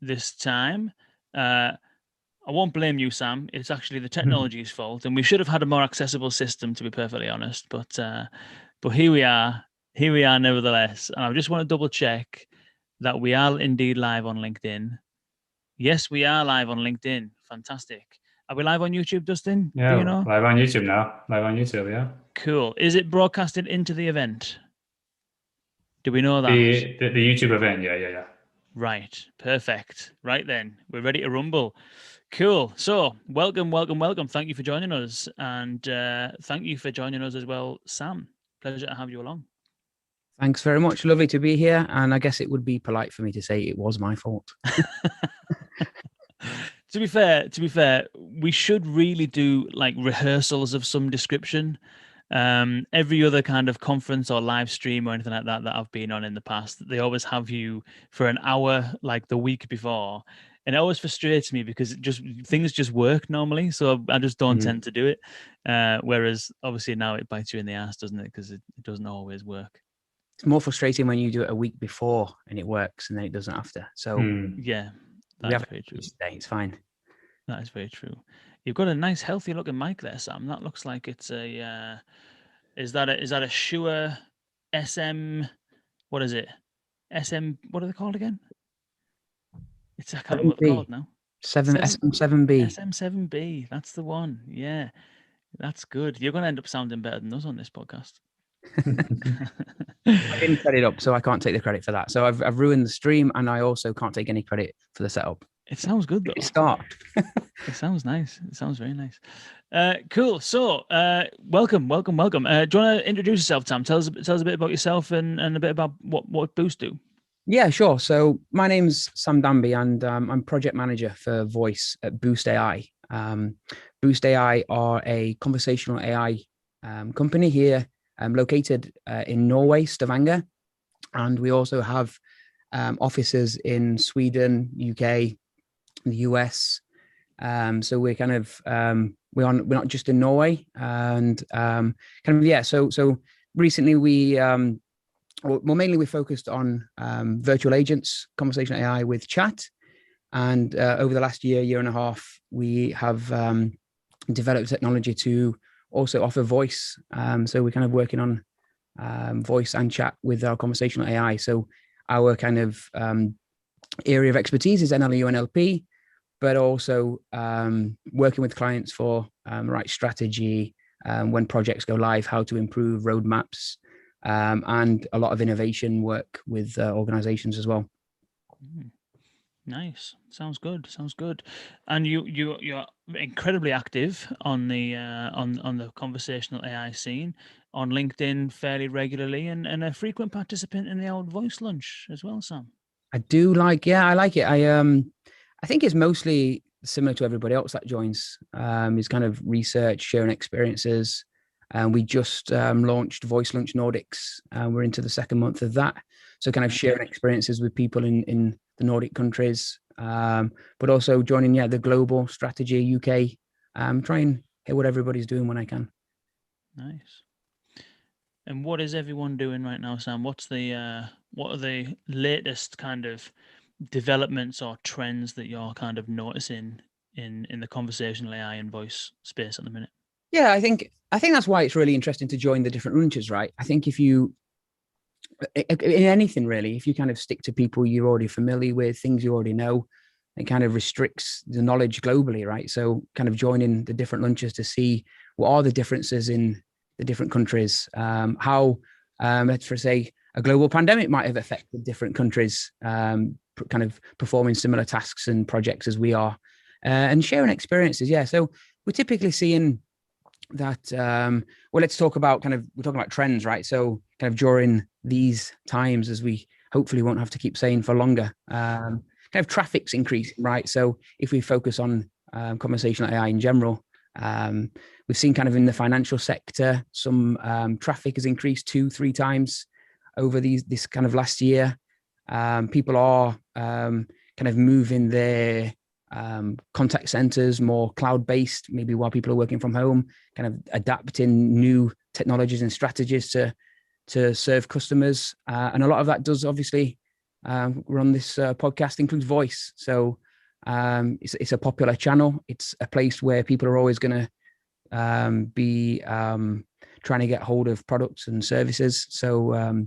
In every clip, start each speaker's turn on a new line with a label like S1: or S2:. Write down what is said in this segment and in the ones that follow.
S1: this time. I won't blame you, Sam. It's actually the technology's fault, and we should have had a more accessible system, to be perfectly honest. But here we are. Here we are, nevertheless. And I just want to double check that we are indeed live on LinkedIn. Yes, we are live on LinkedIn. Fantastic. Are we live on YouTube, Dustin?
S2: Yeah,
S1: do you know?
S2: live on YouTube now. Live on YouTube, yeah.
S1: Cool. Is it broadcasted into the event? Do we know that?
S2: The YouTube event, yeah.
S1: Right. Perfect. Right then, we're ready to rumble. Cool. So welcome. Thank you for joining us. And thank you for joining us as well, Sam. Pleasure to have you along.
S3: Thanks very much. Lovely to be here. And I guess it would be polite for me to say it was my fault.
S1: To be fair, we should really do like rehearsals of some description. Every other kind of conference or live stream or anything like that I've been on in the past, they always have you for an hour like the week before. And it always frustrates me because things just work normally. So I just don't tend to do it. Whereas obviously now it bites you in the ass, doesn't it? Because it doesn't always work.
S3: It's more frustrating when you do it a week before and it works and then it doesn't after. So
S1: yeah, that's very true.
S3: Today, it's fine.
S1: That is very true. You've got a nice, healthy looking mic there, Sam. That looks like it's a. Is that a Shure SM? What is it? SM? What are they called again? I can't remember what they're called now.
S3: SM7B.
S1: SM7B. That's the one. Yeah, that's good. You're going to end up sounding better than us on this podcast.
S3: I didn't set it up, so I can't take the credit for that. So I've ruined the stream, and I also can't take any credit for the setup.
S1: It sounds good though.
S3: Start.
S1: It sounds nice. It sounds very nice. Cool. So, welcome. Do you want to introduce yourself, Tam? Tell us a bit about yourself and a bit about what Boost do.
S3: Yeah, sure. So my name's Sam Danby, and I'm project manager for voice at Boost.ai. Boost.ai are a conversational AI company here, located in Norway, Stavanger, and we also have offices in Sweden, UK, the US. So we're kind of we're not just in Norway, and So recently mainly we focused on virtual agents, conversational AI with chat, and over the last year and a half, we have developed technology to also offer voice. So we're kind of working on voice and chat with our conversational AI. So our kind of area of expertise is NLU and NLP, but also working with clients for right strategy, when projects go live, how to improve roadmaps, and a lot of innovation work with organizations as well.
S1: Nice. Sounds good. And you're incredibly active on the conversational AI scene on LinkedIn fairly regularly, and a frequent participant in the old voice lunch as well, Sam.
S3: I like it. I think it's mostly similar to everybody else that joins. Is kind of research, sharing experiences. We just launched Voice Lunch Nordics. We're into the second month of that. So kind of sharing experiences with people in the Nordic countries, but also joining, the global strategy UK. Try and hear what everybody's doing when I can.
S1: Nice. And what is everyone doing right now, Sam? What are the latest kind of developments or trends that you're kind of noticing in the conversational AI and voice space at the minute?
S3: Yeah, I think that's why it's really interesting to join the different lunches, right? I think if you, in anything really, if you kind of stick to people you're already familiar with, things you already know, it kind of restricts the knowledge globally, right? So kind of joining the different lunches to see what are the differences in the different countries, how, let's say, a global pandemic might have affected different countries, kind of performing similar tasks and projects as we are, and sharing experiences. Yeah, so we're typically seeing that, let's talk about we're talking about trends, right? So kind of during these times, as we hopefully won't have to keep saying for longer, kind of traffic's increasing, right? So if we focus on conversational AI in general, we've seen kind of in the financial sector, some traffic has increased 2-3 times over this kind of last year. People are kind of moving their contact centers more cloud-based, maybe while people are working from home, kind of adapting new technologies and strategies to serve customers. And a lot of that does obviously run this podcast includes voice. So it's a popular channel. It's a place where people are always going to be trying to get hold of products and services. So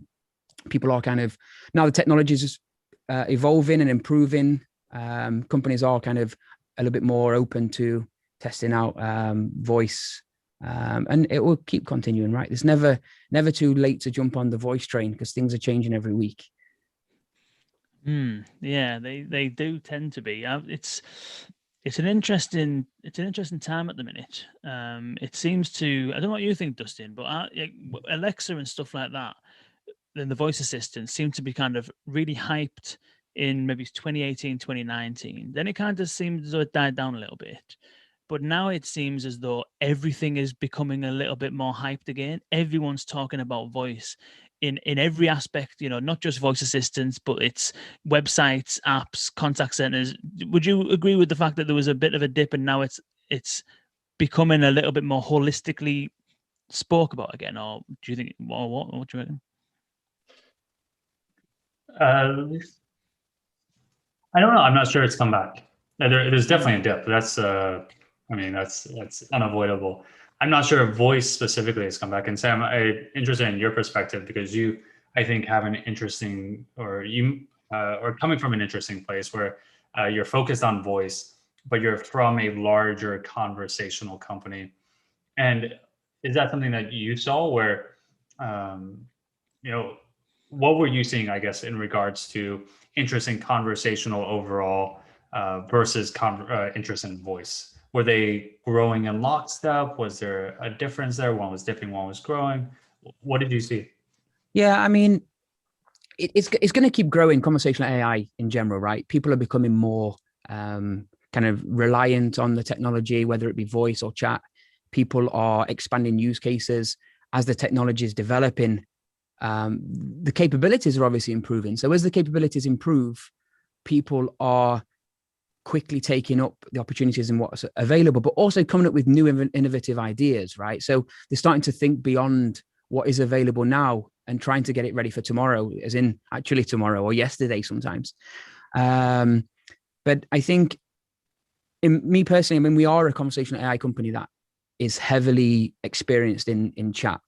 S3: people are kind of, now the technology is evolving and improving. Companies are kind of a little bit more open to testing out voice, and it will keep continuing, right? It's never too late to jump on the voice train because things are changing every week.
S1: Yeah, they do tend to be. It's an interesting time at the minute. It seems to, I don't know what you think, Dustin, but Alexa and stuff like that, then the voice assistants seem to be kind of really hyped in maybe 2018, 2019. Then it kind of seems as though it died down a little bit. But now it seems as though everything is becoming a little bit more hyped again. Everyone's talking about voice in every aspect, not just voice assistants, but it's websites, apps, contact centers. Would you agree with the fact that there was a bit of a dip and now it's becoming a little bit more holistically spoke about again? Or do you think, what do you reckon?
S2: I don't know. I'm not sure it's come back. There's definitely a dip. That's that's unavoidable. I'm not sure if voice specifically has come back. And Sam, I'm interested in your perspective because you, I think, have an interesting, or coming from an interesting place where you're focused on voice, but you're from a larger conversational company. And is that something that you saw where, what were you seeing, I guess, in regards to interest in conversational overall versus interest in voice? Were they growing in lockstep? Was there a difference there? One was dipping, one was growing. What did you see?
S3: Yeah, I mean, it's going to keep growing, conversational AI in general, right? People are becoming more kind of reliant on the technology, whether it be voice or chat. People are expanding use cases as the technology is developing. The capabilities are obviously improving. So as the capabilities improve, people are quickly taking up the opportunities and what's available, but also coming up with new innovative ideas, right? So they're starting to think beyond what is available now and trying to get it ready for tomorrow, as in actually tomorrow or yesterday sometimes. But I think, in me personally, I mean, we are a conversational AI company that is heavily experienced in chat.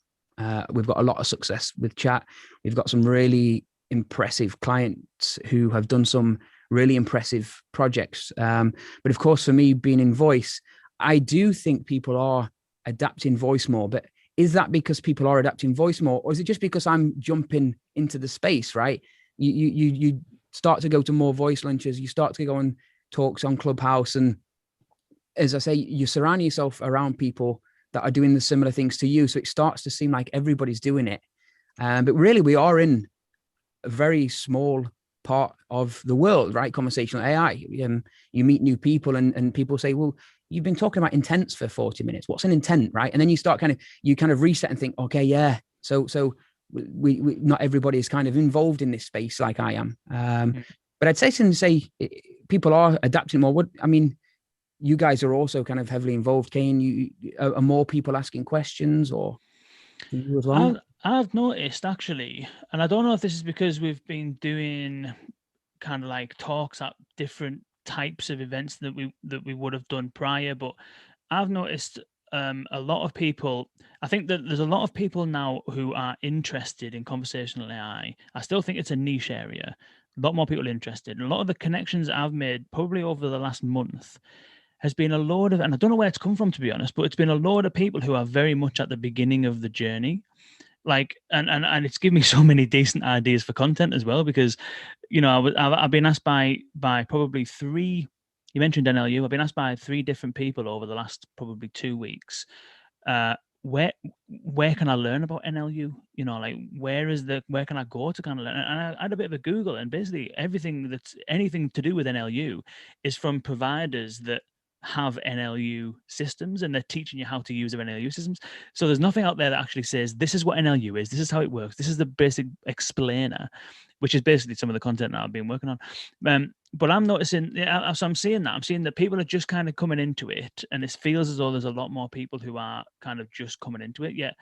S3: We've got a lot of success with chat. We've got some really impressive clients who have done some really impressive projects. But of course, for me, being in voice, I do think people are adapting voice more. But is that because people are adapting voice more, or is it just because I'm jumping into the space, right? You start to go to more voice lunches, you start to go on talks on Clubhouse, and as I say, you surround yourself around people that are doing the similar things to you. So it starts to seem like everybody's doing it. But really, we are in a very small part of the world, right? Conversational AI. You meet new people and people say, well, you've been talking about intents for 40 minutes. What's an intent, right? And then you start kind of reset and think, okay, yeah. So we not everybody is kind of involved in this space like I am. But I'd say people are adapting more. You guys are also kind of heavily involved. Kane, are more people asking questions, or you as well?
S1: I've noticed actually, and I don't know if this is because we've been doing kind of like talks at different types of events that we would have done prior, but I've noticed a lot of people. I think that there's a lot of people now who are interested in conversational AI. I still think it's a niche area. A lot more people interested. And a lot of the connections I've made probably over the last month has been a load of, and I don't know where it's come from, to be honest, but it's been a load of people who are very much at the beginning of the journey. Like, and it's given me so many decent ideas for content as well, because, I've been asked by probably three, you mentioned NLU, I've been asked by three different people over the last probably 2 weeks, where can I learn about NLU? Where can I go to kind of learn? And I had a bit of a Google, and basically anything to do with NLU is from providers that have NLU systems, and they're teaching you how to use their NLU systems. So there's nothing out there that actually says, this is what NLU is, this is how it works, this is the basic explainer, which is basically some of the content that I've been working on. But I'm noticing, so I'm seeing that people are just kind of coming into it, and it feels as though there's a lot more people who are kind of just coming into it. Yeah.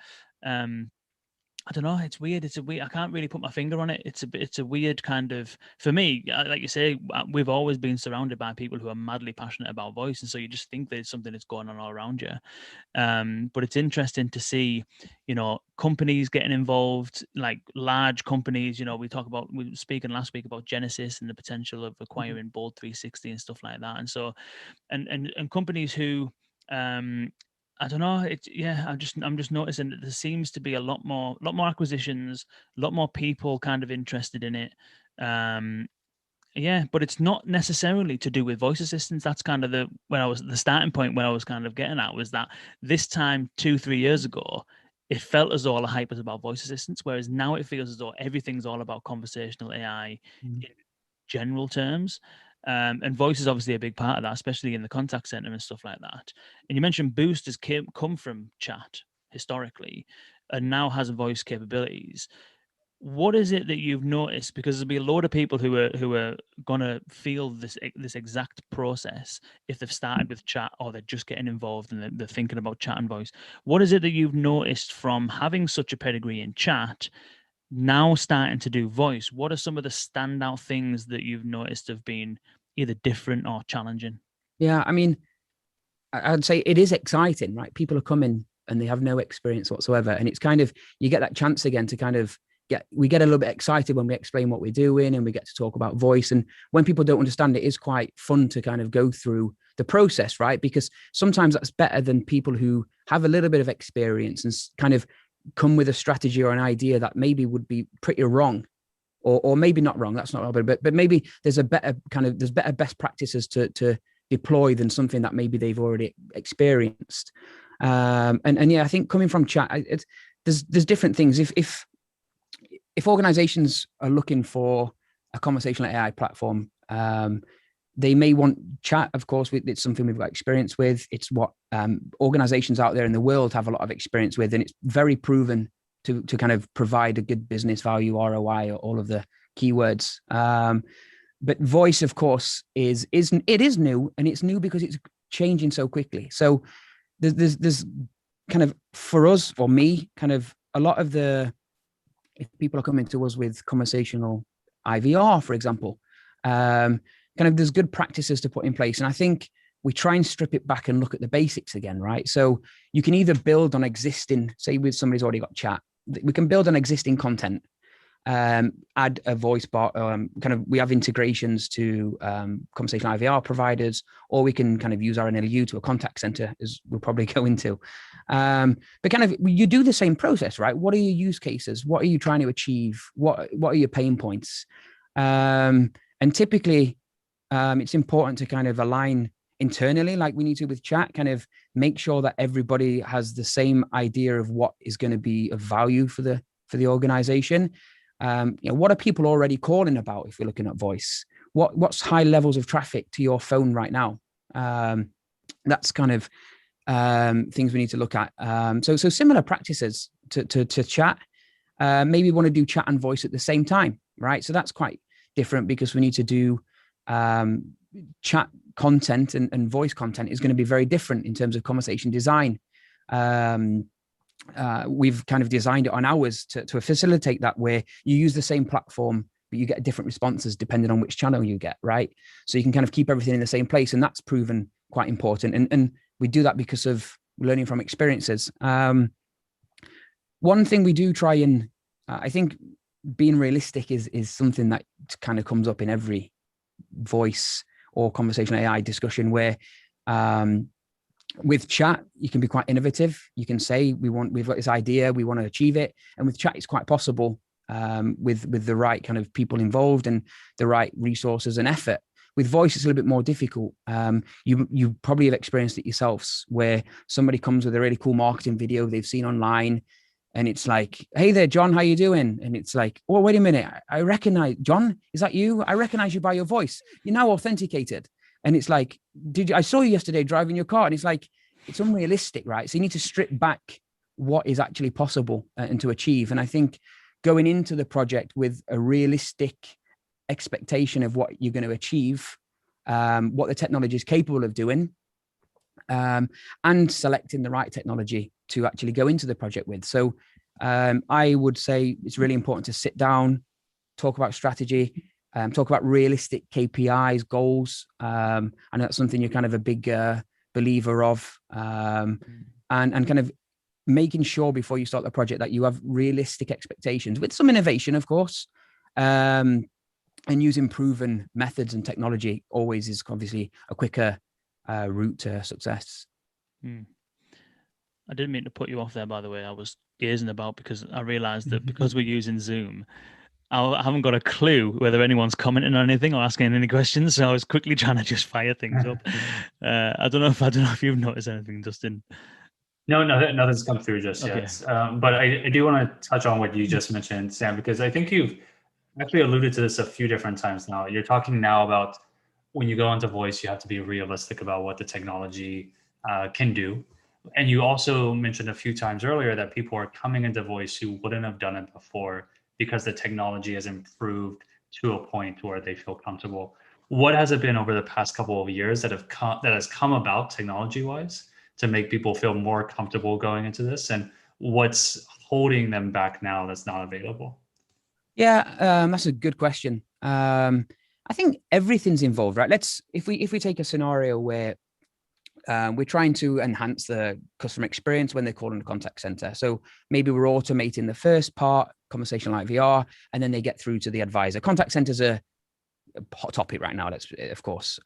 S1: I don't know. It's weird. It's a weird. I can't really put my finger on it. It's a weird kind of, for me, like you say, we've always been surrounded by people who are madly passionate about voice, and so you just think there's something that's going on all around you. But it's interesting to see, companies getting involved, like large companies. We were speaking last week about Genesis and the potential of acquiring Bold 360 and stuff like that, and so, and companies who, I don't know. I'm just noticing that there seems to be a lot more acquisitions, a lot more people kind of interested in it. But it's not necessarily to do with voice assistants. That's kind of the starting point where I was kind of getting at, was that this time 2-3 years ago, it felt as though all the hype was about voice assistants, whereas now it feels as though everything's all about conversational AI in general terms. And voice is obviously a big part of that, especially in the contact center and stuff like that. And you mentioned Boost has come from chat historically and now has voice capabilities. What is it that you've noticed? Because there'll be a load of people who are gonna feel this exact process if they've started with chat, or they're just getting involved and they're thinking about chat and voice. What is it that you've noticed from having such a pedigree in chat, now starting to do voice? What are some of the standout things that you've noticed have been either different or challenging?
S3: Yeah, I mean, I'd say it is exciting, right? People are coming and they have no experience whatsoever, and it's kind of, you get that chance again to kind of we get a little bit excited when we explain what we're doing and we get to talk about voice. And when people don't understand, it is quite fun to kind of go through the process, right? Because sometimes that's better than people who have a little bit of experience and kind of come with a strategy or an idea that maybe would be pretty wrong, or maybe not wrong. That's not, but maybe there's better best practices to deploy than something that maybe they've already experienced. And yeah, I think coming from chat, there's different things. If organizations are looking for a conversational AI platform, they may want chat. Of course, it's something we've got experience with. It's what organizations out there in the world have a lot of experience with, and it's very proven to kind of provide a good business value, ROI, or all of the keywords. But voice, of course, is new, and it's new because it's changing so quickly. So there's kind of, for us, for me, kind of a lot of if people are coming to us with conversational IVR, for example, kind of there's good practices to put in place. And I think we try and strip it back and look at the basics again, right? So you can either build on existing, say with somebody's already got chat, we can build on existing content, add a voice bot, we have integrations to conversational IVR providers, or we can kind of use our NLU to a contact center, as we'll probably go into. But kind of, you do the same process, right? What are your use cases? What are you trying to achieve? What are your pain points? And typically, it's important to kind of align internally, like we need to with chat, kind of make sure that everybody has the same idea of what is going to be of value for the organization. What are people already calling about if we're looking at voice? What's high levels of traffic to your phone right now? That's kind of things we need to look at. So similar practices to chat. Maybe want to do chat and voice at the same time, right? So that's quite different, because we need to do chat content and voice content is going to be very different in terms of conversation design. We've kind of designed it on ours to facilitate that, where you use the same platform, but you get different responses depending on which channel you get, right? So you can kind of keep everything in the same place, and that's proven quite important. And we do that because of learning from experiences. One thing we do try and, I think being realistic is something that kind of comes up in every voice or conversational AI discussion, where with chat, you can be quite innovative. You can say, we've got this idea, we want to achieve it. And with chat, it's quite possible with the right kind of people involved and the right resources and effort. With voice, it's a little bit more difficult. You probably have experienced it yourselves, where somebody comes with a really cool marketing video they've seen online, and it's like, "Hey there, John, how you doing?" And it's like, "Oh, wait a minute, I recognize John. Is that you? I recognize you by your voice. You're now authenticated." And it's like, I saw you yesterday driving your car. And it's like, it's unrealistic, right? So you need to strip back what is actually possible and to achieve. And I think going into the project with a realistic expectation of what you're going to achieve, what the technology is capable of doing, and selecting the right technology to actually go into the project with. So I would say it's really important to sit down, talk about strategy, talk about realistic KPIs, goals. I know that's something you're kind of a big believer of, and kind of making sure before you start the project that you have realistic expectations with some innovation, of course, and using proven methods and technology always is obviously a quicker route to success.
S1: I didn't mean to put you off there, by the way. I was gazing about because I realized that because we're using Zoom, I haven't got a clue whether anyone's commenting on anything or asking any questions. So I was quickly trying to just fire things up. I don't know if you've noticed anything, Justin.
S2: No, nothing's come through just yet. But I do want to touch on what you just mentioned, Sam, because I think you've actually alluded to this a few different times now. You're talking now about when you go into voice, you have to be realistic about what the technology can do. And you also mentioned a few times earlier that people are coming into voice who wouldn't have done it before because the technology has improved to a point where they feel comfortable. What has it been over the past couple of years that has come about technology-wise to make people feel more comfortable going into this, and what's holding them back now that's not available?
S3: Yeah, that's a good question. I think everything's involved, right? If we take a scenario where we're trying to enhance the customer experience when they call in the contact center. So maybe we're automating the first part, conversational IVR, and then they get through to the advisor. Contact centers are a hot topic right now, of course.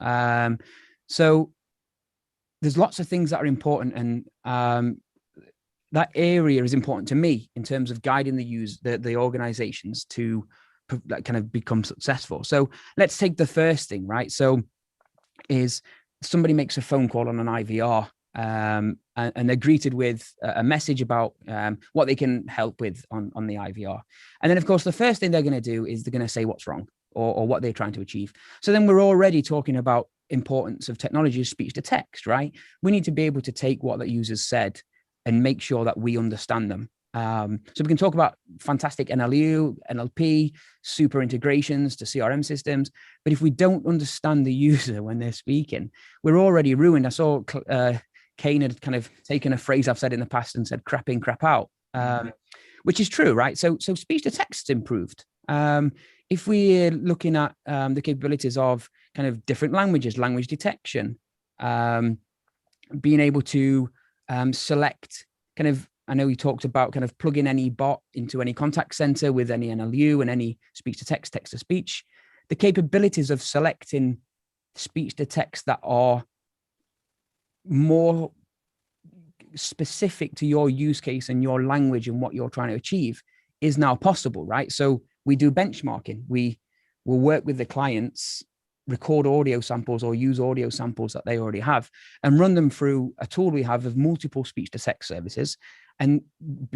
S3: So there's lots of things that are important, and that area is important to me in terms of guiding the organizations to kind of become successful. So let's take the first thing, right? So is somebody makes a phone call on an IVR, and they're greeted with a message about what they can help with on the IVR. And then, of course, the first thing they're going to do is they're going to say what's wrong or what they're trying to achieve. So then we're already talking about importance of technology, speech to text, right? We need to be able to take what the users said and make sure that we understand them. So we can talk about fantastic NLU, NLP, super integrations to CRM systems. But if we don't understand the user when they're speaking, we're already ruined. I saw Kane had kind of taken a phrase I've said in the past and said crap in, crap out, which is true, right? So speech to text improved. If we're looking at the capabilities of kind of different languages, language detection, being able to select kind of, I know we talked about kind of plugging any bot into any contact center with any NLU and any speech to text, text to speech. The capabilities of selecting speech to text that are more specific to your use case and your language and what you're trying to achieve is now possible, right? So we do benchmarking. We will work with the clients, record audio samples or use audio samples that they already have and run them through a tool we have of multiple speech to text services and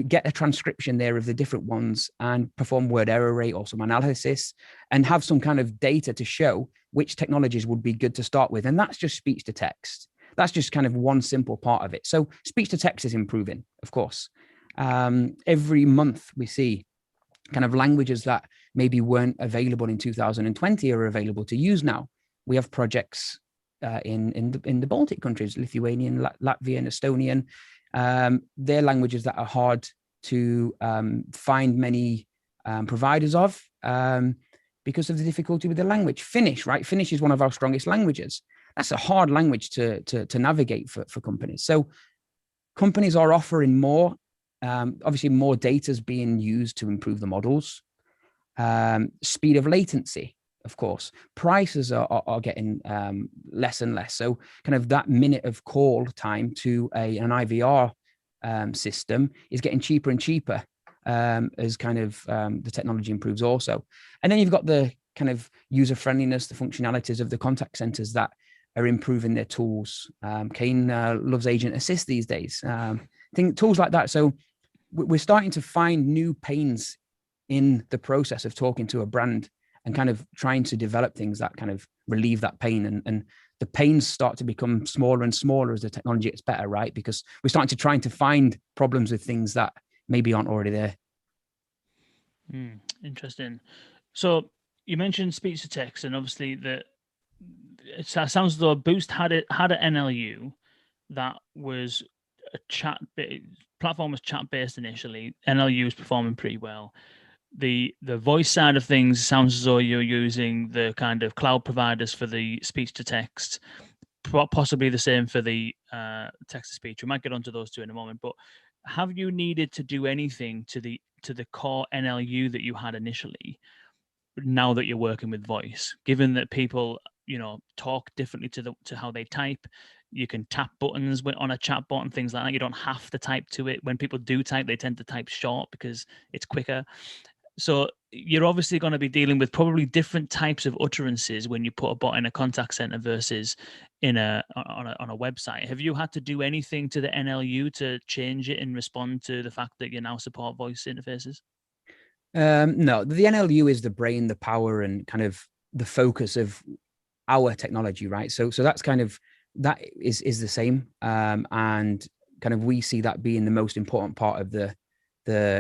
S3: get a transcription there of the different ones and perform word error rate or some analysis and have some kind of data to show which technologies would be good to start with. And that's just speech to text. That's just kind of one simple part of it. So speech to text is improving, of course. Every month we see kind of languages that maybe weren't available in 2020 are available to use now. We have projects in the Baltic countries, Lithuanian, Latvian, Estonian. They're languages that are hard to find many providers of because of the difficulty with the language. Finnish, right? Finnish is one of our strongest languages. That's a hard language to navigate for companies. So companies are offering more. Obviously, more data is being used to improve the models. Speed of latency, of course. Prices are getting less and less. So kind of that minute of call time to an IVR system is getting cheaper and cheaper as kind of the technology improves also. And then you've got the kind of user friendliness, the functionalities of the contact centers that are improving their tools. Kane loves Agent Assist these days. Tools like that. So we're starting to find new pains in the process of talking to a brand and kind of trying to develop things that kind of relieve that pain. And the pains start to become smaller and smaller as the technology gets better, right? Because we're starting to find problems with things that maybe aren't already there.
S1: Interesting. So you mentioned speech to text, and obviously it sounds as though Boost had an NLU that was platform was chat based initially. NLU is performing pretty well. The voice side of things sounds as though you're using the kind of cloud providers for the speech to text, possibly the same for the text to speech. We might get onto those two in a moment, but have you needed to do anything to the core NLU that you had initially now that you're working with voice, given that people talk differently to how they type? You can tap buttons on a chat bot and things like that. You don't have to type to it. When people do type, they tend to type short because it's quicker. So you're obviously going to be dealing with probably different types of utterances when you put a bot in a contact center versus on a website. Have you had to do anything to the NLU to change it and respond to the fact that you now support voice interfaces?
S3: No, the NLU is the brain, the power, and kind of the focus of our technology, right? So that's kind of, that is the same, and kind of we see that being the most important part of the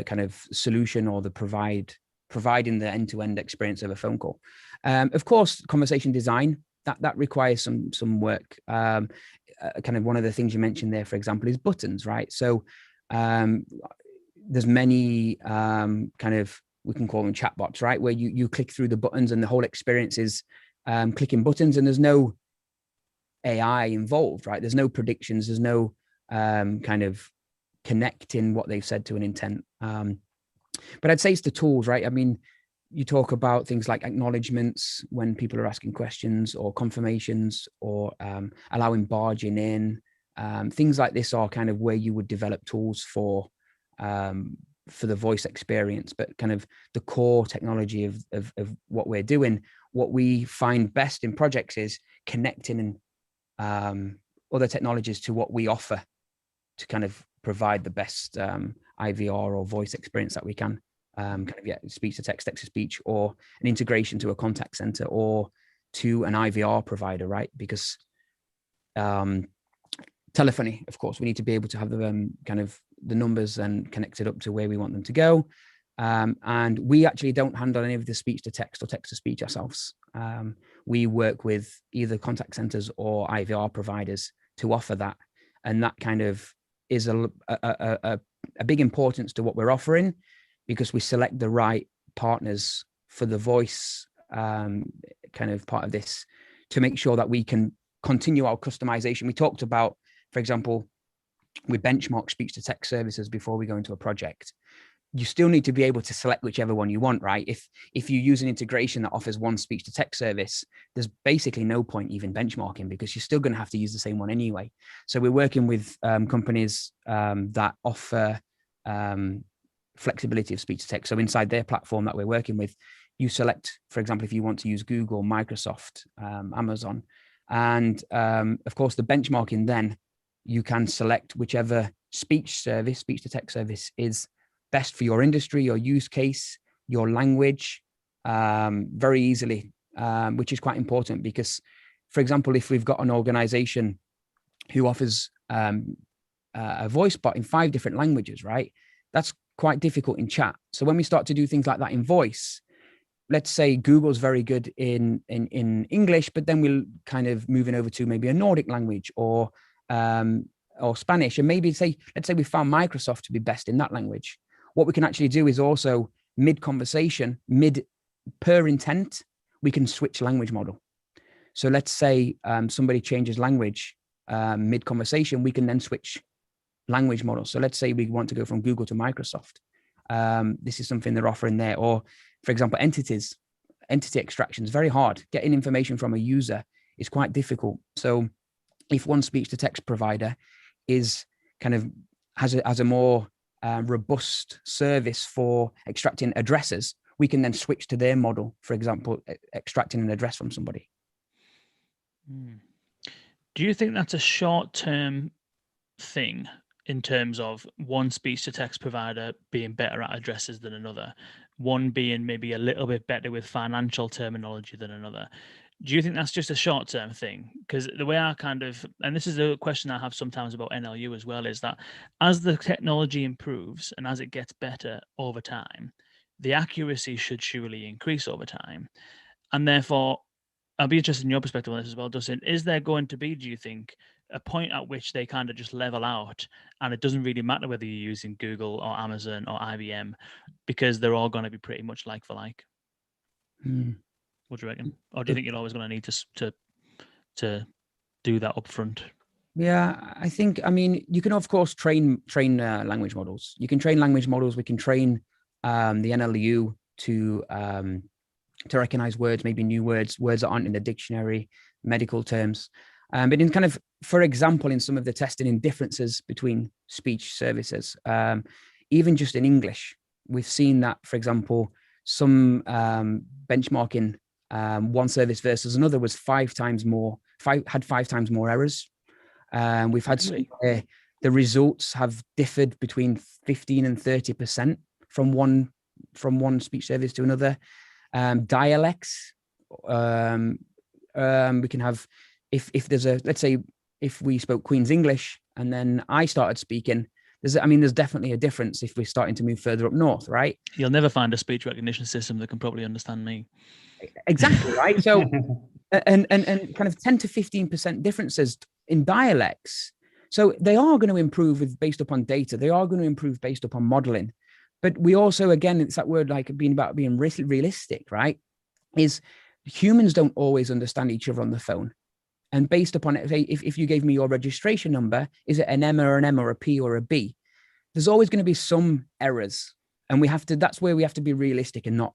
S3: kind of solution, or the providing the end-to-end experience of a phone call. Of course, conversation design that requires some work. Kind of one of the things you mentioned there, for example, is buttons, right? So there's many kind of, we can call them chatbots, right, where you click through the buttons and the whole experience is clicking buttons, and there's no AI involved, right? There's no predictions, there's no kind of connecting what they've said to an intent. But I'd say it's the tools, right? I mean, you talk about things like acknowledgements when people are asking questions, or confirmations, or allowing barging in. Things like this are kind of where you would develop tools for the voice experience. But kind of the core technology of what we're doing, what we find best in projects is connecting other technologies to what we offer to kind of provide the best IVR or voice experience that we can. Kind of, yeah, speech to text, text to speech, or an integration to a contact center or to an IVR provider, right? Because telephony, of course, we need to be able to have the kind of the numbers and connect it up to where we want them to go. And we actually don't handle any of the speech to text or text to speech ourselves. We work with either contact centers or IVR providers to offer that. And that kind of is a big importance to what we're offering, because we select the right partners for the voice kind of part of this to make sure that we can continue our customization. We talked about, for example, we benchmark speech to text services before we go into a project. You still need to be able to select whichever one you want, right? If you use an integration that offers one speech to text service, there's basically no point even benchmarking, because you're still going to have to use the same one anyway. So we're working with companies that offer flexibility of speech to text. So inside their platform that we're working with, you select, for example, if you want to use Google, Microsoft, Amazon, and of course the benchmarking, then you can select whichever speech to text service is best for your industry, your use case, your language, very easily, which is quite important. Because, for example, if we've got an organization who offers a voice bot in 5 different languages, right? That's quite difficult in chat. So when we start to do things like that in voice, let's say Google's very good in English, but then we'll kind of moving over to maybe a Nordic language or Spanish, and maybe let's say we found Microsoft to be best in that language. What we can actually do is also mid-conversation, per intent, we can switch language model. So let's say somebody changes language mid-conversation, we can then switch language model. So let's say we want to go from Google to Microsoft. This is something they're offering there. Or, for example, entity extraction is very hard. Getting information from a user is quite difficult. So if one speech to text provider is kind of has a more robust service for extracting addresses, we can then switch to their model, for example, extracting an address from somebody.
S1: Do you think that's a short-term thing in terms of one speech to text provider being better at addresses than another, one being maybe a little bit better with financial terminology than another? Do you think that's just a short-term thing? Because the way I kind of, and this is a question I have sometimes about NLU as well, is that as the technology improves and as it gets better over time, the accuracy should surely increase over time. And therefore, I'll be interested in your perspective on this as well, Dustin. Is there going to be, do you think, a point at which they kind of just level out, and it doesn't really matter whether you're using Google or Amazon or IBM, because they're all going to be pretty much like for like. What do you reckon? Or do you think you're always going to need to do that upfront?
S3: Yeah, I think, I mean, you can of course train language models. You can train language models. We can train the NLU to recognize words, maybe new words that aren't in the dictionary, medical terms. But in kind of, for example, in some of the testing in differences between speech services, even just in English, we've seen that, for example, some benchmarking one service versus another was had 5 times more errors. We've had some where the results have differed between 15 and 30% from one speech service to another. Dialects, we can have, if there's let's say if we spoke Queen's English and then I started speaking, there's definitely a difference if we're starting to move further up north, right?
S1: You'll never find a speech recognition system that can probably understand me.
S3: Exactly, right? So, and kind of 10 to 15% differences in dialects. So they are going to improve based upon data. They are going to improve based upon modeling. But we also, again, it's that word like being realistic, right? Is humans don't always understand each other on the phone. And based upon it, if you gave me your registration number, is it an M or an M or a P or a B? There's always going to be some errors. And that's where we have to be realistic and not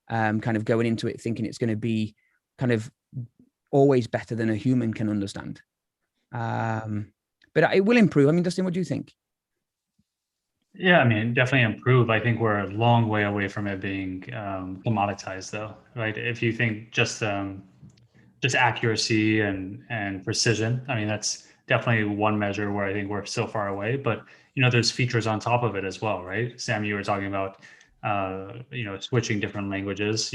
S3: kind of going into it thinking it's going to be kind of always better than a human can understand. But it will improve. I mean, Dustin, what do you think?
S2: Yeah, I mean, definitely improve. I think we're a long way away from it being commoditized, though, right? If you think just accuracy and precision, I mean, that's definitely one measure where I think we're so far away. But there's features on top of it as well, right? Sam, you were talking about switching different languages.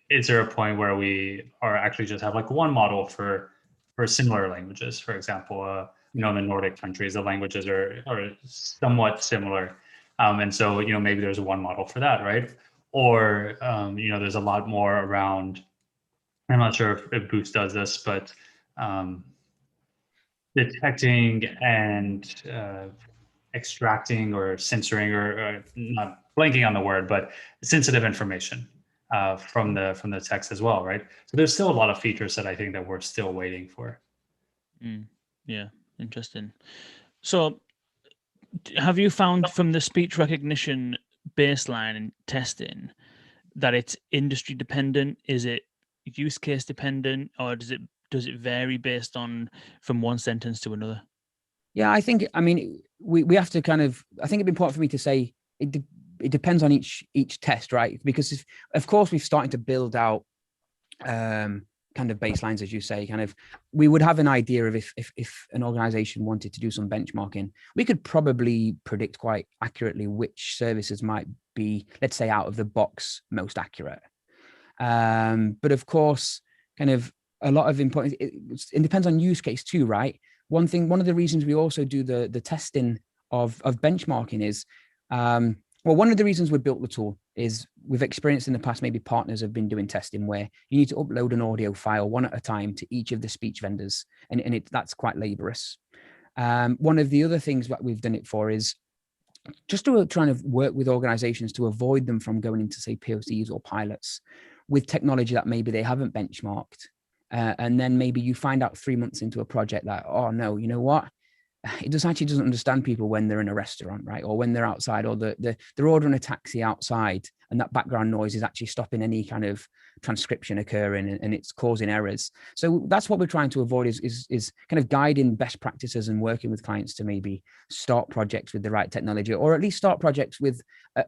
S2: Is there a point where we are actually just have like one model for similar languages? For example, in the Nordic countries, the languages are somewhat similar. And so, maybe there's one model for that, right? Or, there's a lot more around, I'm not sure if Boost does this, but detecting and extracting or censoring or not blanking on the word, but sensitive information from the text as well, right? So there's still a lot of features that I think that we're still waiting for.
S1: Yeah, interesting. So have you found from the speech recognition baseline and testing that it's industry dependent? Is it use case dependent, or does it vary based on from one sentence to another?
S3: Yeah, I mean, we have to kind of, I think it'd be important for me to say it depends on each test, right? Because of course we're starting to build out kind of baselines, as you say, kind of, we would have an idea of if an organization wanted to do some benchmarking, we could probably predict quite accurately which services might be, let's say, out of the box most accurate. But of course, kind of a lot of important, it depends on use case too, right? One of the reasons we also do the testing of benchmarking is, one of the reasons we built the tool is we've experienced in the past, maybe partners have been doing testing where you need to upload an audio file one at a time to each of the speech vendors. And that's quite laborious. One of the other things that we've done it for is just to try and work with organizations to avoid them from going into, say, POCs or pilots with technology that maybe they haven't benchmarked. And then maybe you find out 3 months into a project that, oh no, you know what? It doesn't understand people when they're in a restaurant, right? Or when they're outside, or they're ordering a taxi outside, and that background noise is actually stopping any kind of transcription occurring, and it's causing errors. So that's what we're trying to avoid is kind of guiding best practices and working with clients to maybe start projects with the right technology, or at least start projects with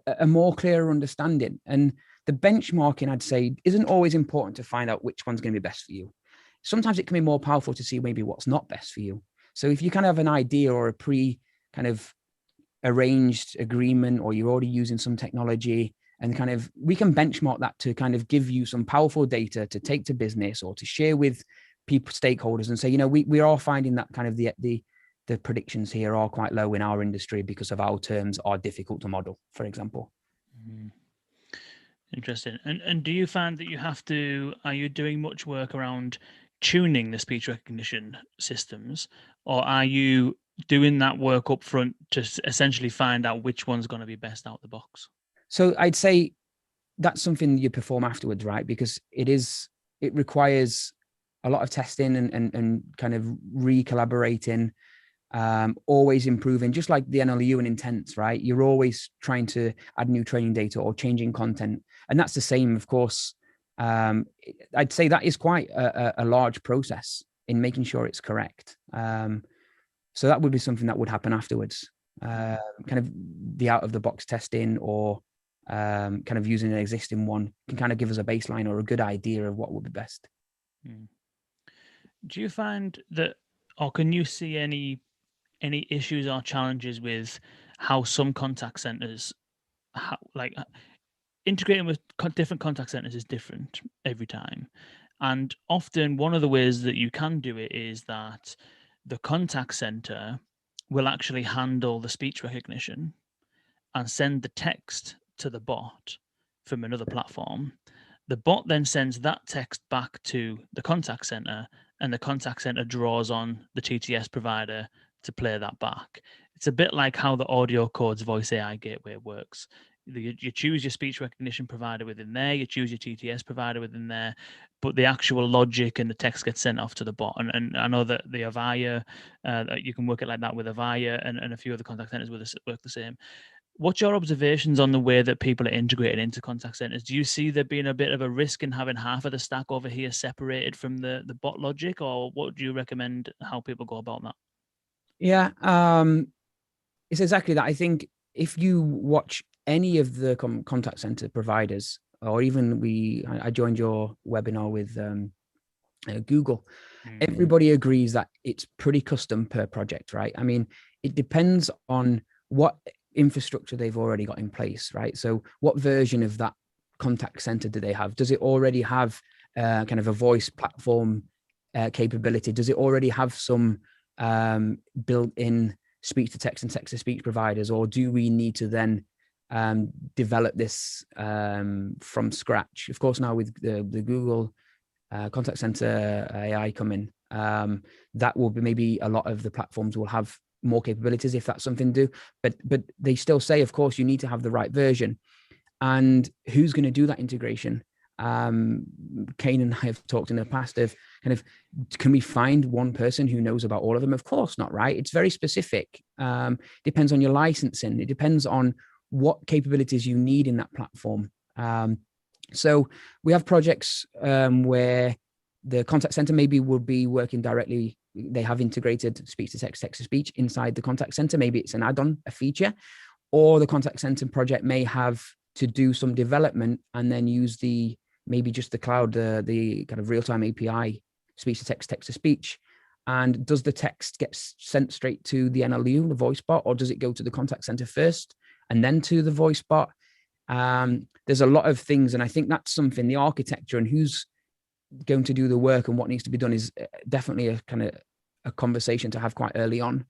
S3: a more clearer understanding. And the benchmarking, I'd say, isn't always important to find out which one's going to be best for you. Sometimes it can be more powerful to see maybe what's not best for you. So if you kind of have an idea or a kind of arranged agreement, or you're already using some technology, and kind of, we can benchmark that to kind of give you some powerful data to take to business or to share with people, stakeholders, and say, we are finding that kind of the predictions here are quite low in our industry because of our terms are difficult to model, for example.
S1: Interesting. And do you find that are you doing much work around tuning the speech recognition systems, or are you doing that work up front to essentially find out which one's going to be best out the box?
S3: So I'd say that's something you perform afterwards, right? Because it requires a lot of testing and kind of re-collaborating, always improving, just like the NLU and intents, right? You're always trying to add new training data or changing content. And that's the same, of course. I'd say that is quite a large process in making sure it's correct. So that would be something that would happen afterwards. Kind of the out of the box testing, or kind of using an existing one can kind of give us a baseline or a good idea of what would be best.
S1: Do you find that, or can you see any issues or challenges with how some contact centers, integrating with different contact centers is different every time? And often one of the ways that you can do it is that the contact center will actually handle the speech recognition and send the text to the bot from another platform. The bot then sends that text back to the contact center, and the contact center draws on the TTS provider to play that back. It's a bit like how the Audio Codes Voice AI Gateway works. You choose your speech recognition provider within there, you choose your TTS provider within there, but the actual logic and the text gets sent off to the bot. And I know that the Avaya, you can work it like that with Avaya, and a few other contact centers work the same. What's your observations on the way that people are integrated into contact centers? Do you see there being a bit of a risk in having half of the stack over here separated from the bot logic, or what do you recommend how people go about that?
S3: Yeah, it's exactly that. I think if you watch any of the contact center providers, or even I joined your webinar with Google, everybody agrees that it's pretty custom per project, right? I mean, it depends on what infrastructure they've already got in place, right? So what version of that contact center do they have? Does it already have kind of a voice platform capability? Does it already have some built-in speech to text and text to speech providers, or do we need to then develop this from scratch? Of course, now with the Google contact center AI coming, that will be, maybe a lot of the platforms will have more capabilities if that's something to do, but they still say, of course, you need to have the right version. And who's going to do that integration? Kane and I have talked in the past of kind of, can we find one person who knows about all of them? Of course not, right? It's very specific. Depends on your licensing. It depends on what capabilities you need in that platform. So we have projects where the contact center maybe will be working directly. They have integrated speech to text, text to speech inside the contact center. Maybe it's an add-on, a feature, or the contact center project may have to do some development and then use maybe just the cloud, the kind of real-time API, speech to text, text to speech. And does the text get sent straight to the NLU, the voice bot, or does it go to the contact center first and then to the voice bot? There's a lot of things, and I think that's something, the architecture and who's going to do the work and what needs to be done is definitely a kind of a conversation to have quite early on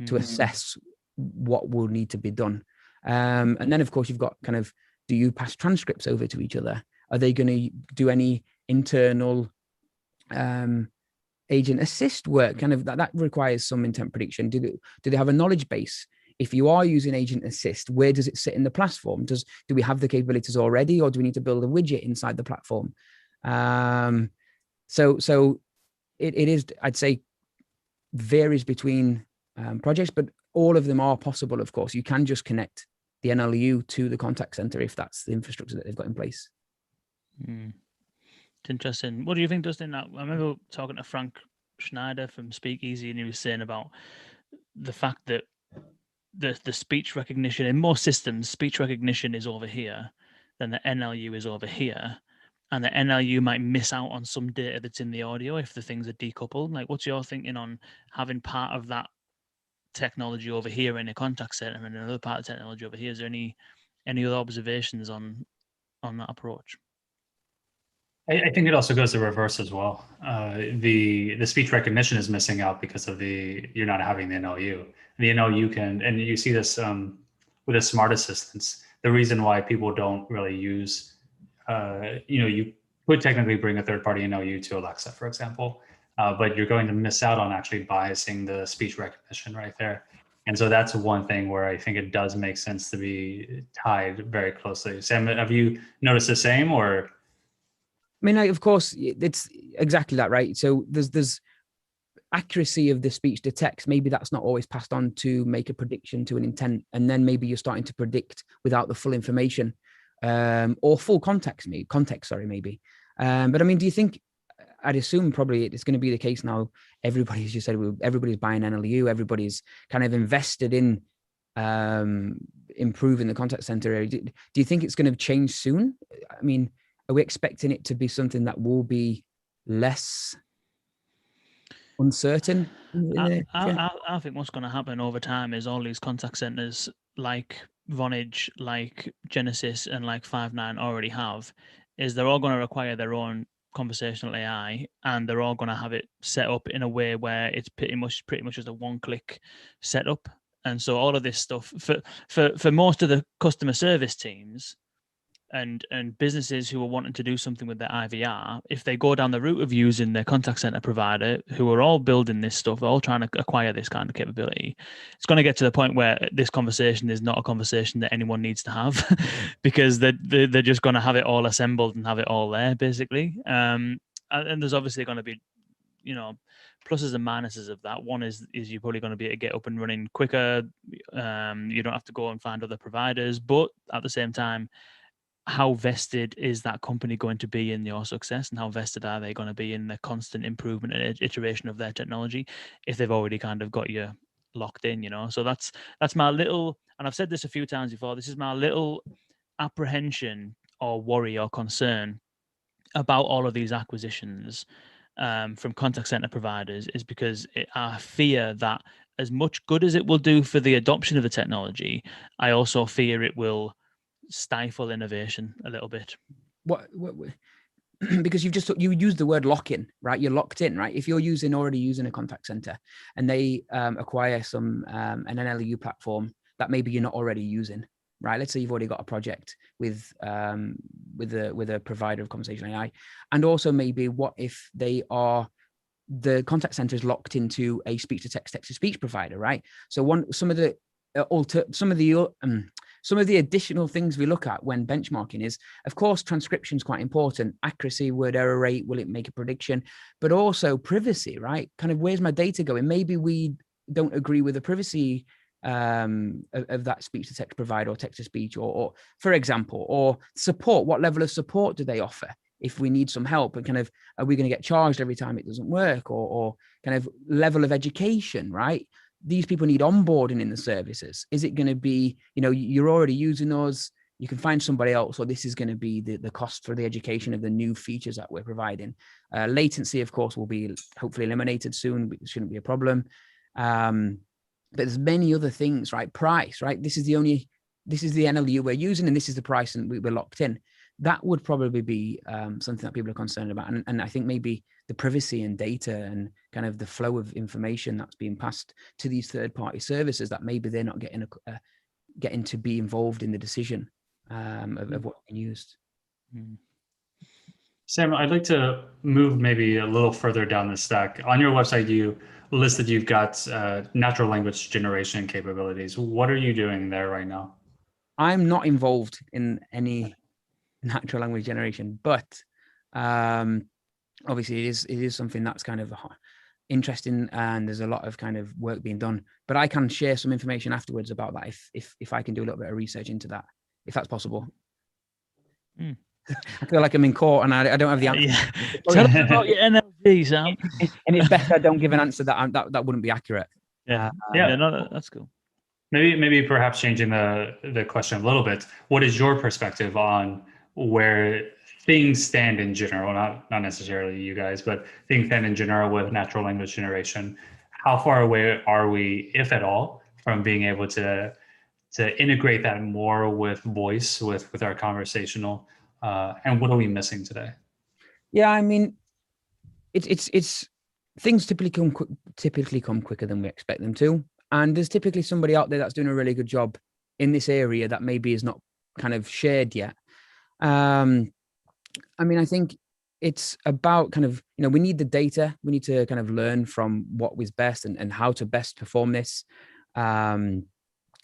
S3: to assess what will need to be done. And then, of course, you've got kind of, do you pass transcripts over to each other? Are they going to do any internal agent assist work? Kind of that requires some intent prediction. Do they have a knowledge base? If you are using agent assist, where does it sit in the platform? Do we have the capabilities already, or do we need to build a widget inside the platform? So it is, I'd say, varies between projects, but all of them are possible. Of course, you can just connect the NLU to the contact center if that's the infrastructure that they've got in place.
S1: It's interesting. What do you think, Dustin? I remember talking to Frank Schneider from Speakeasy, and he was saying about the fact that the speech recognition in most systems, speech recognition is over here, then the NLU is over here, and the NLU might miss out on some data that's in the audio if the things are decoupled. Like, what's your thinking on having part of that technology over here in a contact center and another part of the technology over here? Is there any other observations on that approach?
S2: I think it also goes the reverse as well. The speech recognition is missing out because of you're not having the NLU. The NLU can, and you see this with the smart assistants. The reason why people don't really use, you could technically bring a third-party NLU to Alexa, for example, but you're going to miss out on actually biasing the speech recognition right there. And so that's one thing where I think it does make sense to be tied very closely. Sam, have you noticed the same, or?
S3: I mean, of course, it's exactly that, right? So there's accuracy of the speech to text. Maybe that's not always passed on to make a prediction to an intent, and then maybe you're starting to predict without the full information, or full context, maybe. But I mean, do you think? I'd assume probably it's going to be the case now. Everybody, as you said, everybody's buying NLU. Everybody's kind of invested in improving the contact center area. Do you think it's going to change soon? I mean, are we expecting it to be something that will be less uncertain?
S1: I think what's going to happen over time is all these contact centers like Vonage, like Genesis, and like Five9 already have, is they're all going to require their own conversational AI, and they're all going to have it set up in a way where it's pretty much just a one-click setup. And so all of this stuff for most of the customer service teams and businesses who are wanting to do something with their IVR, if they go down the route of using their contact center provider, who are all building this stuff, all trying to acquire this kind of capability, it's going to get to the point where this conversation is not a conversation that anyone needs to have because they're just going to have it all assembled and have it all there, basically. And there's obviously going to be, pluses and minuses of that. One is you're probably going to be able to get up and running quicker. You don't have to go and find other providers, but at the same time, how vested is that company going to be in your success, and how vested are they going to be in the constant improvement and iteration of their technology if they've already kind of got you locked in, So that's my little, and I've said this a few times before, this is my little apprehension or worry or concern about all of these acquisitions from contact center providers, is because I fear that as much good as it will do for the adoption of the technology, I also fear it will stifle innovation a little bit.
S3: What because you used the word lock-in, right? You're locked in, right? If you're already using a contact center and they acquire some an NLU platform that maybe you're not already using, right? Let's say you've already got a project with a provider of conversational AI, and also maybe what if the contact center is locked into a speech to text to speech provider, right? So some of the additional things we look at when benchmarking is, of course, transcription is quite important. Accuracy, word error rate, will it make a prediction? But also privacy, right? Kind of, where's my data going? Maybe we don't agree with the privacy of that speech to text provider or text to speech, or for example, or support. What level of support do they offer? If we need some help, and kind of, are we going to get charged every time it doesn't work, or kind of level of education, right? These people need onboarding in the services. Is it going to be, you're already using those, you can find somebody else, or this is going to be the cost for the education of the new features that we're providing? Latency, of course, will be hopefully eliminated soon. It shouldn't be a problem. But there's many other things, right? Price, right? This is the NLU we're using, and this is the price, and we're locked in. That would probably be something that people are concerned about. And I think maybe the privacy and data and kind of the flow of information that's being passed to these third-party services, that maybe they're not getting to be involved in the decision of what's being used.
S2: Sam, I'd like to move maybe a little further down the stack. On your website, you listed you've got natural language generation capabilities. What are you doing there right now?
S3: I'm not involved in any natural language generation, but obviously it is something that's kind of interesting, and there's a lot of kind of work being done. But I can share some information afterwards about that if I can do a little bit of research into that, if that's possible. I feel like I'm in court and I don't have the answer.
S1: Yeah. Tell us about your NLG, Sam.
S3: And it's best I don't give an answer that wouldn't be accurate.
S1: No, that's cool.
S2: Maybe perhaps changing the question a little bit. What is your perspective on where things stand in general? Not necessarily you guys, but things stand in general with natural language generation. How far away are we, if at all, from being able to integrate that more with voice, with our conversational? And what are we missing today?
S3: Yeah, I mean, it's things typically come quicker than we expect them to, and there's typically somebody out there that's doing a really good job in this area that maybe is not kind of shared yet. I mean, I think it's about kind of, we need the data. We need to kind of learn from what was best and how to best perform this. And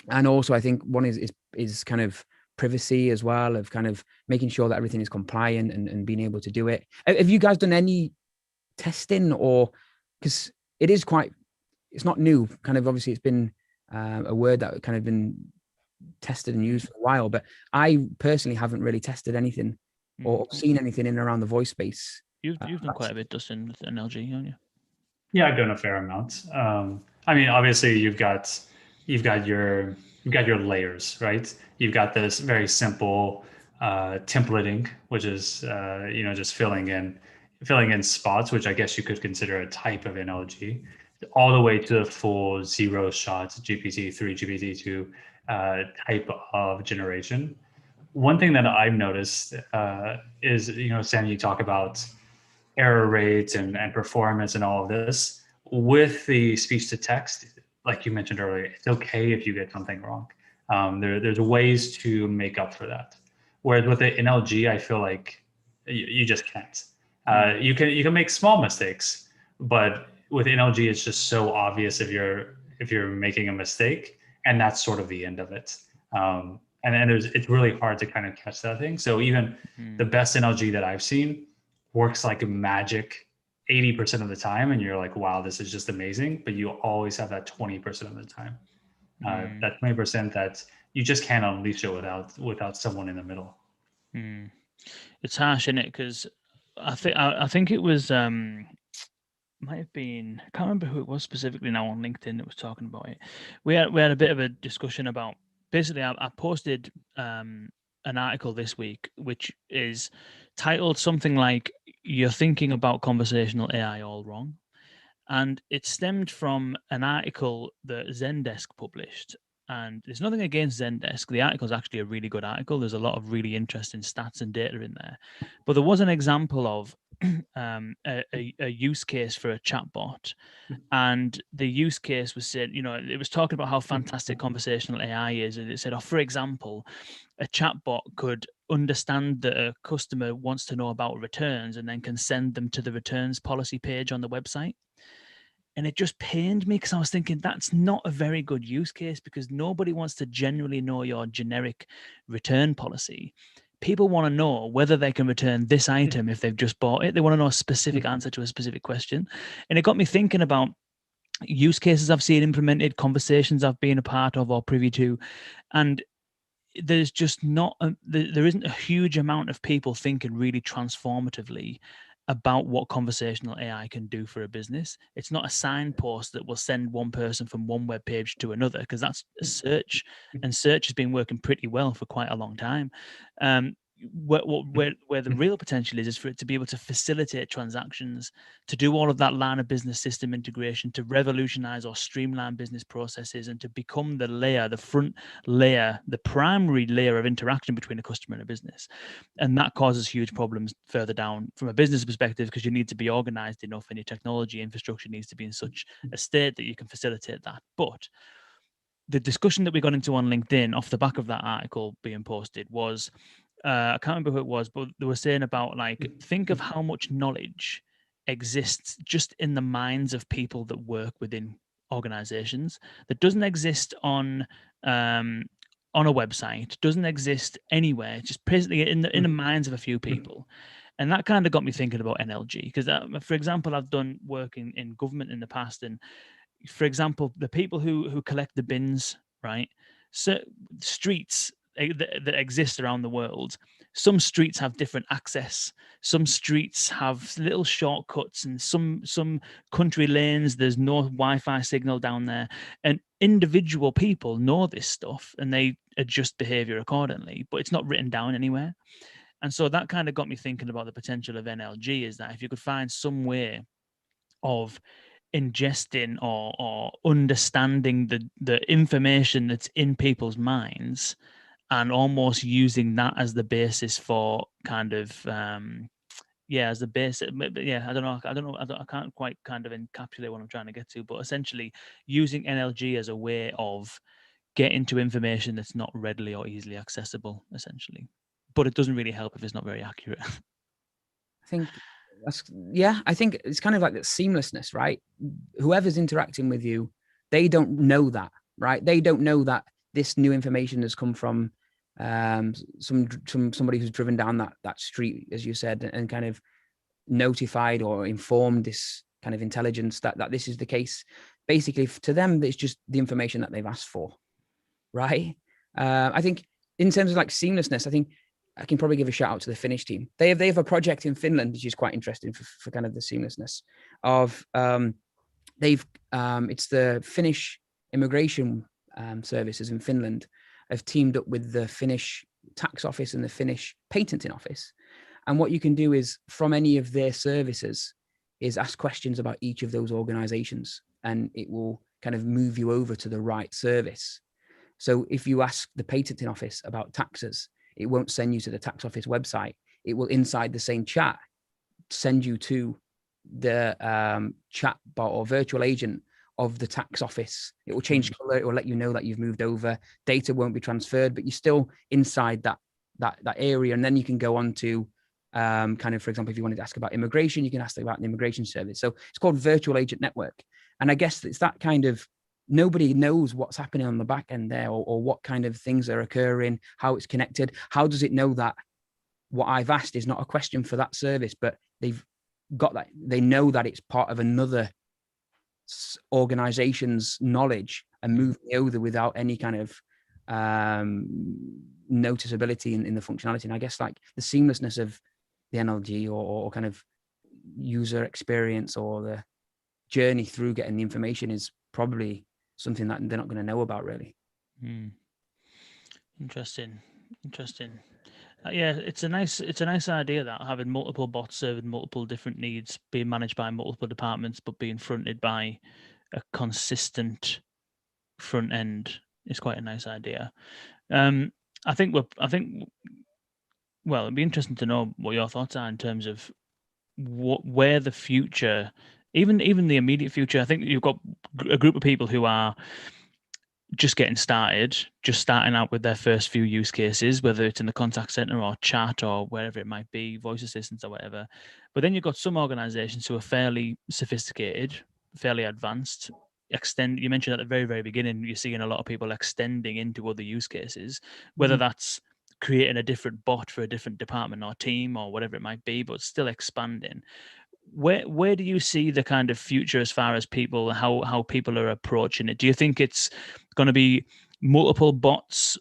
S3: also I think one is kind of privacy as well, of kind of making sure that everything is compliant and being able to do it. Have you guys done any testing, or, because it's not new, kind of, obviously it's been a word that kind of been tested and used for a while, but I personally haven't really tested anything or seen anything in and around the voice space.
S1: You've done quite a bit, Dustin, with NLG, haven't you?
S2: Yeah, I've done a fair amount. I mean, obviously, you've got your layers, right? You've got this very simple templating, which is just filling in spots, which I guess you could consider a type of NLG, all the way to the full zero shot GPT-3, GPT-2 type of generation. One thing that I've noticed is, Sam, you talk about error rates and performance and all of this. With the speech to text, like you mentioned earlier, it's okay if you get something wrong. There's ways to make up for that. Whereas with the NLG, I feel like you just can't. You can make small mistakes, but with NLG, it's just so obvious if you're making a mistake, and that's sort of the end of it. And it's really hard to kind of catch that thing. So even the best NLG that I've seen works like magic 80% of the time, and you're like, wow, this is just amazing. But you always have that 20% of the time, that 20% that you just can't unleash it without someone in the middle.
S1: It's harsh, isn't it? Because I think it was might have been, I can't remember who it was specifically now on LinkedIn that was talking about it. We had a bit of a discussion about, basically I posted an article this week which is titled something like "You're Thinking About Conversational AI All Wrong," and it stemmed from an article that Zendesk published. And there's nothing against Zendesk. The article is actually a really good article. There's a lot of really interesting stats and data in there. But there was an example of a use case for a chatbot. And the use case was said, it was talking about how fantastic conversational AI is. And it said, for example, a chatbot could understand that a customer wants to know about returns and then can send them to the returns policy page on the website. And it just pained me because I was thinking that's not a very good use case, because nobody wants to genuinely know your generic return policy. People want to know whether they can return this item if they've just bought it. They want to know a specific answer to a specific question. And it got me thinking about use cases I've seen implemented, conversations I've been a part of or privy to. And there's just there isn't a huge amount of people thinking really transformatively about what conversational AI can do for a business. It's not a signpost that will send one person from one web page to another, because that's a search, and search has been working pretty well for quite a long time. Where the real potential is for it to be able to facilitate transactions, to do all of that line of business system integration, to revolutionize or streamline business processes, and to become the front layer, the primary layer of interaction between a customer and a business. And that causes huge problems further down from a business perspective, because you need to be organized enough and your technology infrastructure needs to be in such a state that you can facilitate that. But the discussion that we got into on LinkedIn off the back of that article being posted was, I can't remember who it was, but they were saying about, like, think of how much knowledge exists just in the minds of people that work within organizations that doesn't exist on a website, doesn't exist anywhere, just basically in the minds of a few people. And that kind of got me thinking about NLG, because, for example, I've done work in government in the past, and for example, the people who collect the bins, right? So streets that exist around the world, some streets have different access. Some streets have little shortcuts, and some country lanes, there's no Wi-Fi signal down there. And individual people know this stuff and they adjust behavior accordingly, but it's not written down anywhere. And so that kind of got me thinking about the potential of NLG, is that if you could find some way of ingesting or understanding the information that's in people's minds, and almost using that as the basis for kind of as the basis. I don't know, I can't quite kind of encapsulate what I'm trying to get to, but essentially using NLG as a way of getting to information that's not readily or easily accessible, essentially. But it doesn't really help if it's not very accurate.
S3: I think I think it's kind of like that seamlessness, right? Whoever's interacting with you, they don't know that, right? They don't know that this new information has come from somebody who's driven down that street, as you said, and kind of notified or informed this kind of intelligence that this is the case. Basically, to them, it's just the information that they've asked for, right? I think in terms of like seamlessness, I think I can probably give a shout out to the Finnish team. They have a project in Finland, which is quite interesting for kind of the seamlessness of it's the Finnish immigration services in Finland have teamed up with the Finnish tax office and the Finnish patenting office. And what you can do is from any of their services is ask questions about each of those organizations, and it will kind of move you over to the right service. So if you ask the patenting office about taxes, it won't send you to the tax office website. It will, inside the same chat, send you to the chat bot or virtual agent of the tax office. It will change color. It will let you know that you've moved over. Data won't be transferred, but you're still inside that area. And then you can go on to kind of, for example, if you wanted to ask about immigration, you can ask about an immigration service. So it's called Virtual Agent Network. And I guess it's that kind of, nobody knows what's happening on the back end there, or what kind of things are occurring, how it's connected. How does it know that what I've asked is not a question for that service, but they've got that, they know that it's part of another organization's knowledge and move me over without any kind of noticeability in the functionality. And I guess like the seamlessness of the NLG or kind of user experience or the journey through getting the information is probably something that they're not going to know about, really.
S1: Interesting. Yeah, it's a nice idea that having multiple bots serving multiple different needs, being managed by multiple departments, but being fronted by a consistent front end is quite a nice idea. I think well, it'd be interesting to know what your thoughts are in terms of where the future, even the immediate future. I think you've got a group of people who are just getting started, just starting out with their first few use cases, whether it's in the contact center or chat or wherever it might be, voice assistants or whatever. But then you've got some organizations who are fairly sophisticated, fairly advanced. You mentioned at the very, very beginning, you're seeing a lot of people extending into other use cases, whether that's creating a different bot for a different department or team or whatever it might be, but still expanding. Where do you see the kind of future as far as people, how people are approaching it? Do you think it's going to be multiple bots,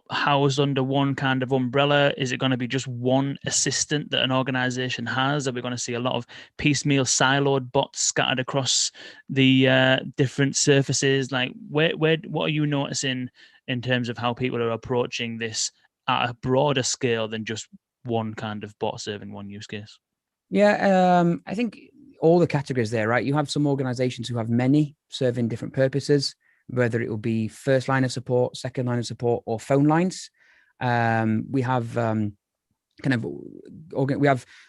S1: housed under one kind of umbrella? Is it going to be just one assistant that an organization has? Are we going to see a lot of piecemeal siloed bots scattered across the different surfaces? Like what are you noticing in terms of how people are approaching this at a broader scale than just one kind of bot serving one use case?
S3: Yeah, I think all the categories there, right? You have some organizations who have many serving different purposes, whether it will be first line of support, second line of support, or phone lines. We have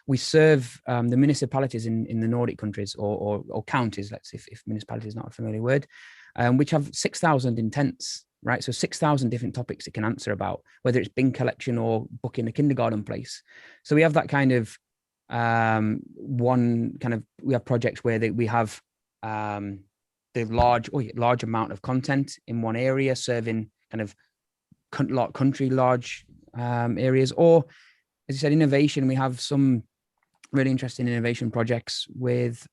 S3: we serve the municipalities in the Nordic countries or counties, let's say, if municipality is not a familiar word, which have 6,000 intents, right? So 6,000 different topics it can answer about, whether it's bin collection or booking a kindergarten place. So we have that kind of we have projects where we have the large amount of content in one area serving kind of country large areas, or as you said, innovation. We have some really interesting innovation projects with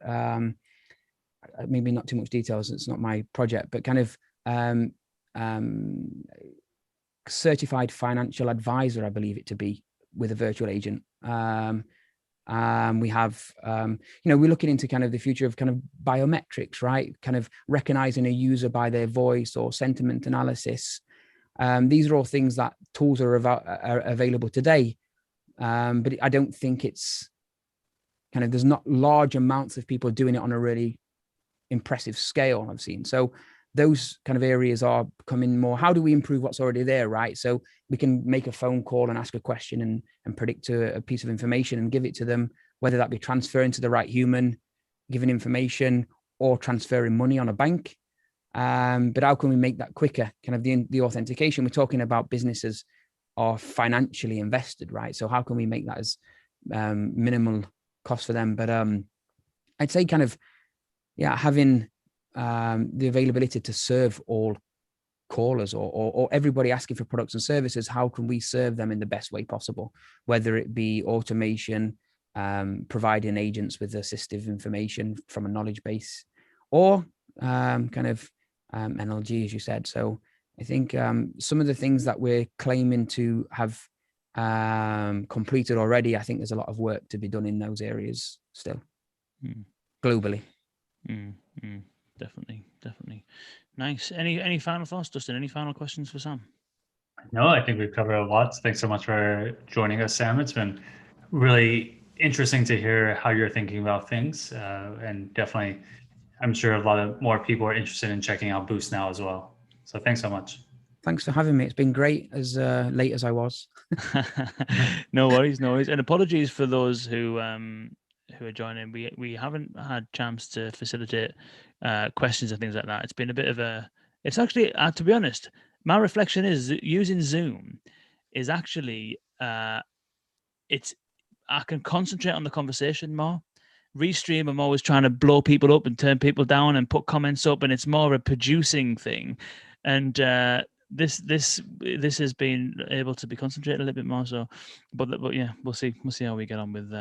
S3: maybe not too much details, it's not my project, but kind of certified financial advisor, I believe it to be, with a virtual agent. We have, we're looking into kind of the future of kind of biometrics, right? Kind of recognizing a user by their voice or sentiment analysis. These are all things that tools are available today. But I don't think it's kind of, there's not large amounts of people doing it on a really impressive scale I've seen. So those kind of areas are becoming more, how do we improve what's already there, right? So we can make a phone call and ask a question and predict a piece of information and give it to them, whether that be transferring to the right human, giving information, or transferring money on a bank. But how can we make that quicker? Kind of the authentication, we're talking about businesses are financially invested, right? So how can we make that as minimal cost for them. But I'd say kind of, having the availability to serve all callers or everybody asking for products and services, how can we serve them in the best way possible? Whether it be automation, providing agents with assistive information from a knowledge base, or kind of NLG, as you said. So I think some of the things that we're claiming to have completed already, I think there's a lot of work to be done in those areas still, globally.
S1: Definitely. Nice. Any final thoughts, Dustin? Any final questions for Sam?
S2: No, I think we've covered a lot. Thanks so much for joining us, Sam. It's been really interesting to hear how you're thinking about things, and definitely, I'm sure a lot of more people are interested in checking out Boost now as well. So thanks so much.
S3: Thanks for having me. It's been great, as late as I was.
S1: No worries. And apologies for those who are joining. We haven't had chance to facilitate questions and things like that. It's been a bit of a. It's actually, to be honest, my reflection is using Zoom is actually I can concentrate on the conversation more. Restream, I'm always trying to blow people up and turn people down and put comments up, and it's more a producing thing. And this has been able to be concentrated a little bit more. So, but yeah, we'll see how we get on with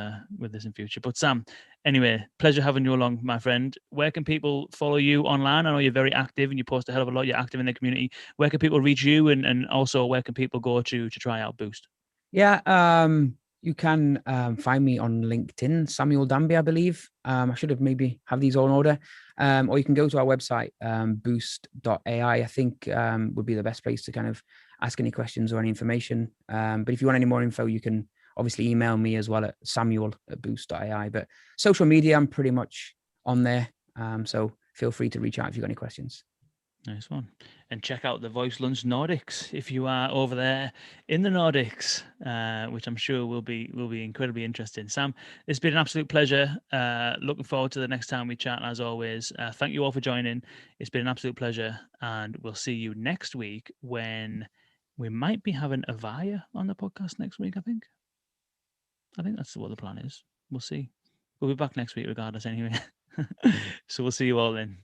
S1: this in future. But Sam, anyway, pleasure having you along, my friend. Where can people follow you online? I know you're very active and you post a hell of a lot. You're active in the community. Where can people reach you, and also where can people go to try out Boost?
S3: Yeah, you can find me on LinkedIn, Samuel Danby, I believe. I should have maybe have these all in order. Or you can go to our website, boost.ai, I think would be the best place to kind of ask any questions or any information. But if you want any more info, you can obviously email me as well at samuel@boost.ai. But social media, I'm pretty much on there. So feel free to reach out if you've got any questions.
S1: Nice one. And check out the Voice Lunch Nordics if you are over there in the Nordics, which I'm sure will be incredibly interesting. Sam, it's been an absolute pleasure. Looking forward to the next time we chat, as always. Thank you all for joining. It's been an absolute pleasure, and we'll see you next week when we might be having Avaya on the podcast next week, I think that's what the plan is. We'll see. We'll be back next week regardless anyway. So we'll see you all then.